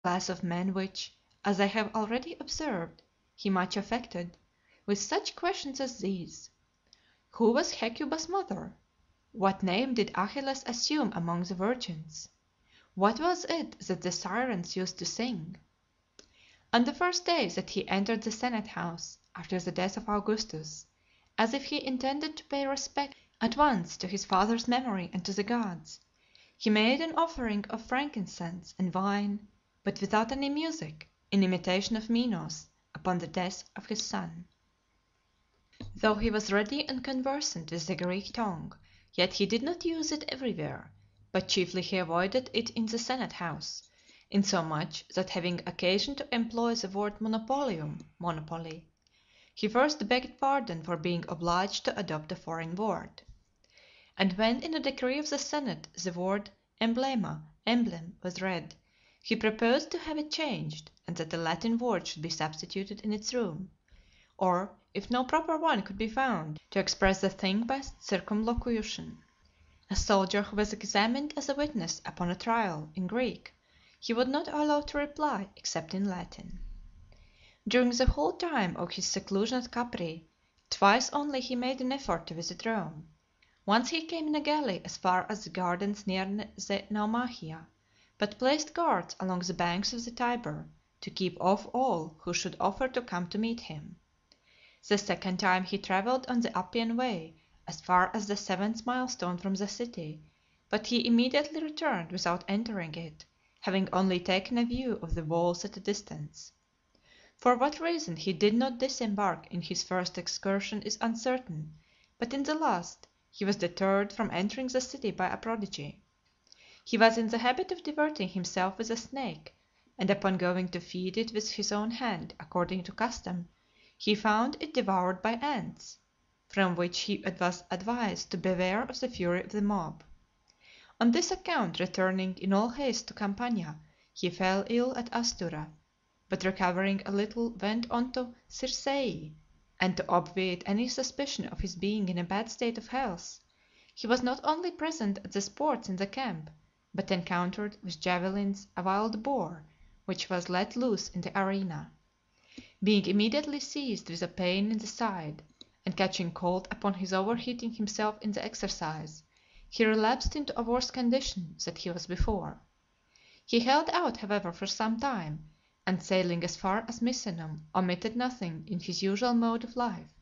class of men which, as I have already observed, he much affected, with such questions as these: Who was Hecuba's mother? What name did Achilles assume among the virgins? What was it that the Sirens used to sing? On the first day that he entered the Senate house, after the death of Augustus, as if he intended to pay respect at once to his father's memory and to the gods, he made an offering of frankincense and wine, but without any music, in imitation of Minos upon the death of his son. Though he was ready and conversant with the Greek tongue, yet he did not use it everywhere, but chiefly he avoided it in the Senate house, insomuch that having occasion to employ the word monopolium (monopoly), he first begged pardon for being obliged to adopt a foreign word. And when in a decree of the Senate the word emblema (emblem) was read, he proposed to have it changed, and that a Latin word should be substituted in its room; or, if no proper one could be found, to express the thing by circumlocution. A soldier who was examined as a witness upon a trial in Greek he would not allow to reply except in Latin. During the whole time of his seclusion at Capri, twice only he made an effort to visit Rome. Once he came in a galley as far as the gardens near the Naumachia, but placed guards along the banks of the Tiber to keep off all who should offer to come to meet him. The second time he travelled on the Appian Way as far as the seventh milestone from the city, but he immediately returned without entering it, having only taken a view of the walls at a distance. For what reason he did not disembark in his first excursion is uncertain, but in the last he was deterred from entering the city by a prodigy. He was in the habit of diverting himself with a snake, and upon going to feed it with his own hand according to custom, he found it devoured by ants, from which he was advised to beware of the fury of the mob. On this account, returning in all haste to Campania, he fell ill at Astura, but recovering a little went on to Circeii, and to obviate any suspicion of his being in a bad state of health, he was not only present at the sports in the camp, but encountered with javelins a wild boar which was let loose in the arena. Being immediately seized with a pain in the side, and catching cold upon his overheating himself in the exercise, he relapsed into a worse condition than he was before. He held out, however, for some time, and sailing as far as Misenum, omitted nothing in his usual mode of life,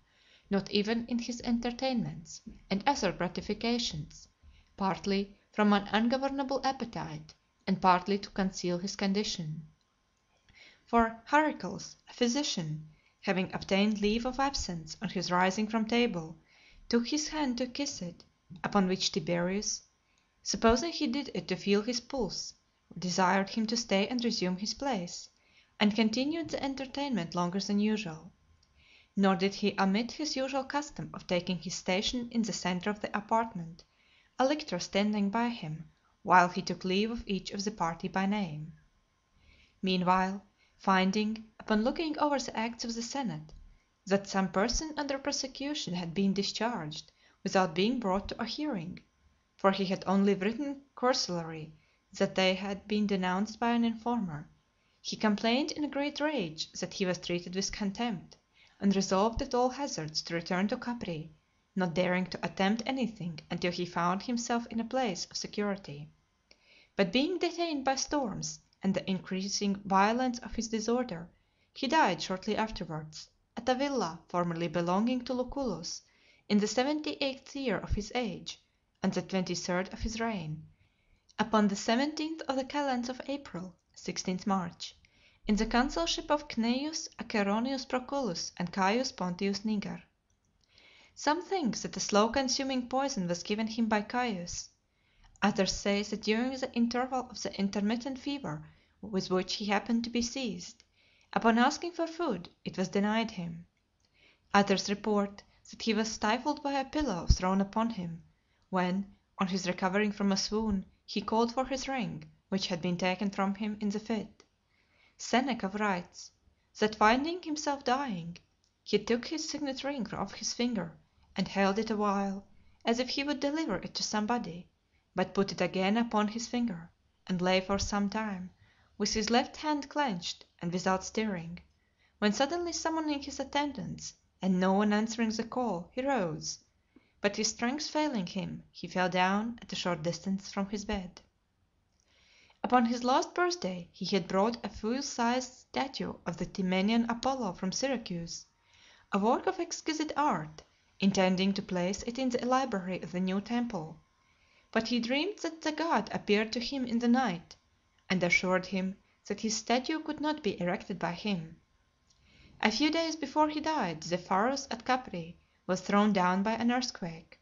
not even in his entertainments and other gratifications, partly from an ungovernable appetite, and partly to conceal his condition. For Charicles, a physician, having obtained leave of absence on his rising from table, took his hand to kiss it, upon which Tiberius, supposing he did it to feel his pulse, desired him to stay and resume his place, and continued the entertainment longer than usual. Nor did he omit his usual custom of taking his station in the centre of the apartment, a lictor standing by him, while he took leave of each of the party by name. Meanwhile, finding, upon looking over the acts of the senate, that some person under prosecution had been discharged without being brought to a hearing, for he had only written cursorily that they had been denounced by an informer, he complained in a great rage that he was treated with contempt, and resolved at all hazards to return to Capri, not daring to attempt anything until he found himself in a place of security. But being detained by storms and the increasing violence of his disorder, he died shortly afterwards, at a villa formerly belonging to Lucullus, in the 78th year of his age, and the 23rd of his reign, upon the 17th of the calends of April (16th March), in the consulship of Cneius Acerronius Proculus and Caius Pontius Niger. Some think that a slow consuming poison was given him by Caius; others say that during the interval of the intermittent fever with which he happened to be seized, upon asking for food, it was denied him. Others report that he was stifled by a pillow thrown upon him, when, on his recovering from a swoon, he called for his ring, which had been taken from him in the fit. Seneca writes, that finding himself dying, he took his signet ring off his finger, and held it awhile, as if he would deliver it to somebody, but put it again upon his finger, and lay for some time, with his left hand clenched and without stirring, when suddenly summoning his attendants, and no one answering the call, he rose, but his strength failing him, he fell down at a short distance from his bed. Upon his last birthday he had brought a full-sized statue of the Timenian Apollo from Syracuse, a work of exquisite art, intending to place it in the library of the new temple, but he dreamed that the god appeared to him in the night, and assured him that his statue could not be erected by him. A few days before he died the pharos at Capri was thrown down by an earthquake,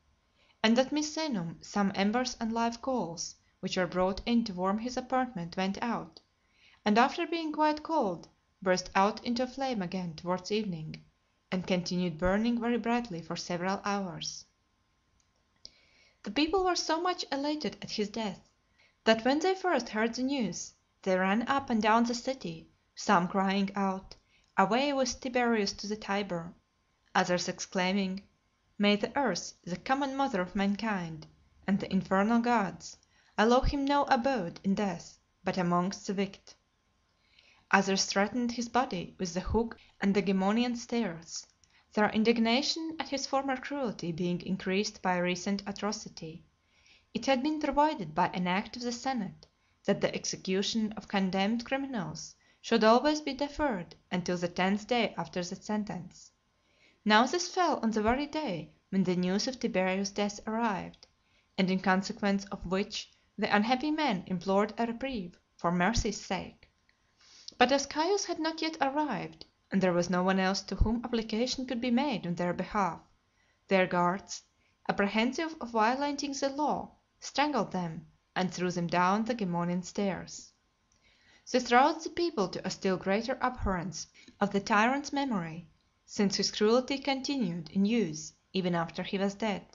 and at Misenum some embers and live coals which were brought in to warm his apartment went out, and after being quite cold, burst out into flame again towards evening, and continued burning very brightly for several hours. The people were so much elated at his death, that when they first heard the news, they ran up and down the city, some crying out, "Away with Tiberius to the Tiber!" others exclaiming, "May the earth, the common mother of mankind, and the infernal gods, allow him no abode in death, but amongst the wicked." Others threatened his body with the hook and the Gemonian stairs, their indignation at his former cruelty being increased by a recent atrocity. It had been provided by an act of the senate that the execution of condemned criminals should always be deferred until the 10th day after the sentence. Now this fell on the very day when the news of Tiberius' death arrived, and in consequence of which the unhappy men implored a reprieve, for mercy's sake. But as Caius had not yet arrived, and there was no one else to whom application could be made on their behalf, their guards, apprehensive of violating the law, strangled them, and threw them down the Gemonian stairs. This roused the people to a still greater abhorrence of the tyrant's memory, since his cruelty continued in use even after he was dead.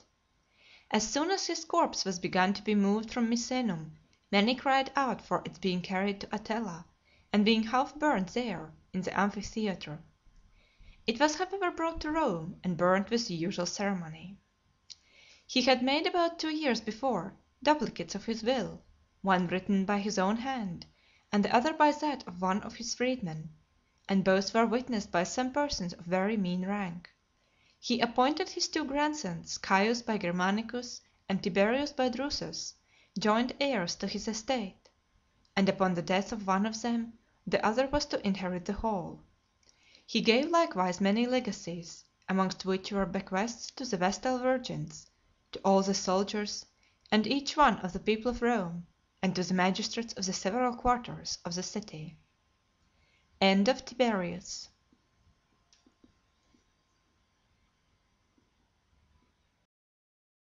As soon as his corpse was begun to be moved from Misenum, many cried out for its being carried to Atella, and being half burned there in the amphitheatre. It was however brought to Rome, and burnt with the usual ceremony. He had made about 2 years before duplicates of his will, one written by his own hand, and the other by that of one of his freedmen, and both were witnessed by some persons of very mean rank. He appointed his 2 grandsons, Caius by Germanicus and Tiberius by Drusus, joint heirs to his estate, and upon the death of one of them, the other was to inherit the whole. He gave likewise many legacies, amongst which were bequests to the Vestal Virgins, to all the soldiers, and each one of the people of Rome, and to the magistrates of the several quarters of the city. End of Tiberius.